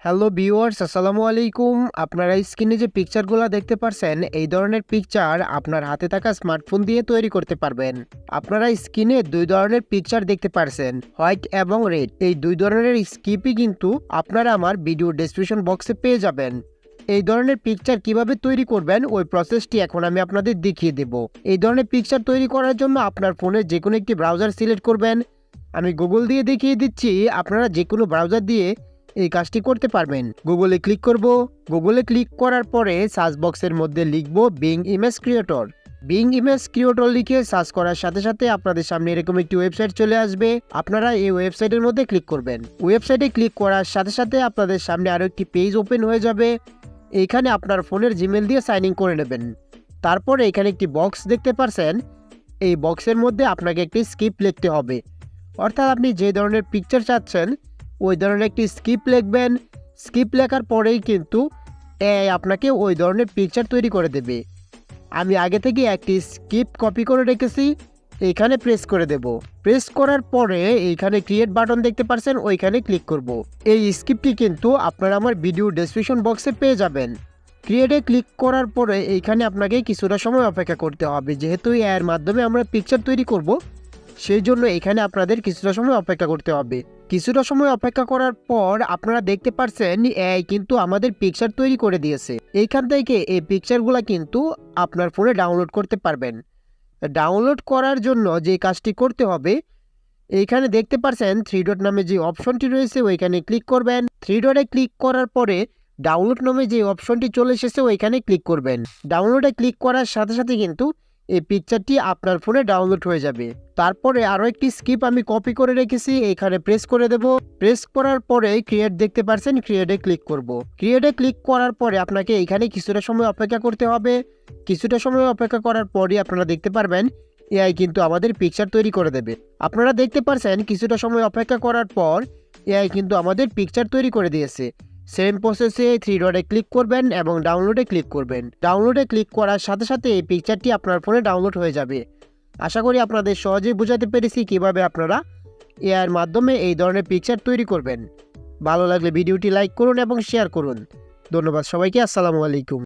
Hello viewers, আসসালামু আলাইকুম। আপনারা স্ক্রিনে যে পিকচারগুলো দেখতে পারছেন, এই ধরনের পিকচার আপনার হাতে থাকা স্মার্টফোন দিয়ে তৈরি করতে পারবেন। আপনারা স্ক্রিনে দুই ধরনের পিকচার দেখতে পারছেন, হোয়াইট এবং রেড। এই দুই ধরনের স্কিপই কিন্তু আপনারা আমার ভিডিও ডেসক্রিপশন বক্সে পেয়ে যাবেন। এই ধরনের পিকচার কিভাবে তৈরি করবেন ওই প্রসেসটি এখন আমি আপনাদের দেখিয়ে দেব। এই ধরনের পিকচার তৈরি করার জন্য আপনার ফোনের যে কোনো একটি ব্রাউজার সিলেক্ট করবেন। আমি গুগল দিয়ে দেখিয়ে দিচ্ছি, আপনারা যে কোনো ব্রাউজার দিয়ে এই কাজটি করতে পারবেন। গুগলে ক্লিক করব। গুগলে ক্লিক করার পরে সার্চ বক্সের মধ্যে লিখব being image creator. Being image creator লিখে সার্চ করার সাথে সাথে আপনাদের সামনে এরকম একটি ওয়েবসাইট চলে আসবে। আপনারা এই ওয়েবসাইটের মধ্যে ক্লিক করবেন। ওয়েবসাইটে ক্লিক করার সাথে সাথে আপনাদের সামনে আরও একটি পেজ ওপেন হয়ে যাবে। এইখানে আপনার ফোনের জিমেল দিয়ে সাইন ইন করে নেবেন। তারপরে এখানে একটি বক্স দেখতে পারছেন, এই বক্সের মধ্যে আপনাকে একটি স্ক্রিপ্ট লিখতে হবে। অর্থাৎ আপনি যে ধরনের পিকচার চাচ্ছেন ওই ধরনের একটি স্ক্রিপ্ট লিখবেন। স্ক্রিপ্ট লেখার পরেই কিন্তু আপনাকে ওই ধরনের পিকচার তৈরি করে দেবে। আমি আগে থেকে একটি স্ক্রিপ্ট কপি করে রেখেছি, এইখানে প্রেস করে দেব। প্রেস করার পরে এইখানে ক্রিয়েট বাটন দেখতে পাচ্ছেন, ওইখানে ক্লিক করব। এই স্ক্রিপ্টটি কিন্তু আপনারা আমার ভিডিও ডেসক্রিপশন বক্সে পেয়ে যাবেন। ক্রিয়েটে ক্লিক করার পরে এইখানে আপনাকে কিছুটা সময় অপেক্ষা করতে হবে। যেহেতু এর মাধ্যমে আমরা পিকচার তৈরি করব, সেই জন্য এখানে আপনাদের কিছুটা সময় অপেক্ষা করতে হবে। কিছুটা সময় অপেক্ষা করার পর আপনারা দেখতে পাচ্ছেন এআই কিন্তু আমাদের পিকচার তৈরি করে দিয়েছে। এইখান থেকে এই পিকচারগুলো কিন্তু আপনার ফোনে ডাউনলোড করতে পারবেন। ডাউনলোড করার জন্য যে কাজটি করতে হবে, এইখানে দেখতে পাচ্ছেন থ্রি ডট নামে যে অপশনটি রয়েছে ওইখানে ক্লিক করবেন। থ্রি ডটে ক্লিক করার পরে ডাউনলোড নামে যে অপশনটি চলে এসেছে ওইখানে ক্লিক করবেন। ডাউনলোডে ক্লিক করার সাথে সাথে কিন্তু এই পিকচারটি আপনার ফোনে ডাউনলোড হয়ে যাবে। তারপরে আরও একটি স্ক্রিপ্ট আমি কপি করে রেখেছি, এখানে প্রেস করে দেব। প্রেস করার পরে ক্রিয়েট দেখতে পাচ্ছেন, ক্রিয়েটে ক্লিক করব। ক্রিয়েটে ক্লিক করার পরে আপনাকে এখানে কিছুটা সময় অপেক্ষা করতে হবে। কিছুটা সময় অপেক্ষা করার পরই আপনারা দেখতে পারবেন এআই কিন্তু আমাদের পিকচার তৈরি করে দেবে। আপনারা দেখতে পাচ্ছেন কিছুটা সময় অপেক্ষা করার পর এআই কিন্তু আমাদের পিকচার তৈরি করে দিয়েছে। সেম প্রসেসে থ্রি ডটে ক্লিক করবেন এবং ডাউনলোডে ক্লিক করবেন। ডাউনলোডে ক্লিক করার সাথে সাথে এই পিকচারটি আপনার ফোনে ডাউনলোড হয়ে যাবে। আশা করি আপনাদের সহজেই বোঝাতে পেরেছি কিভাবে আপনারা এআইয়ের মাধ্যমে এই ধরনের পিকচার তৈরি করবেন। ভালো লাগলে ভিডিওটি লাইক করুন এবং শেয়ার করুন। ধন্যবাদ সবাইকে। আসসালামু আলাইকুম।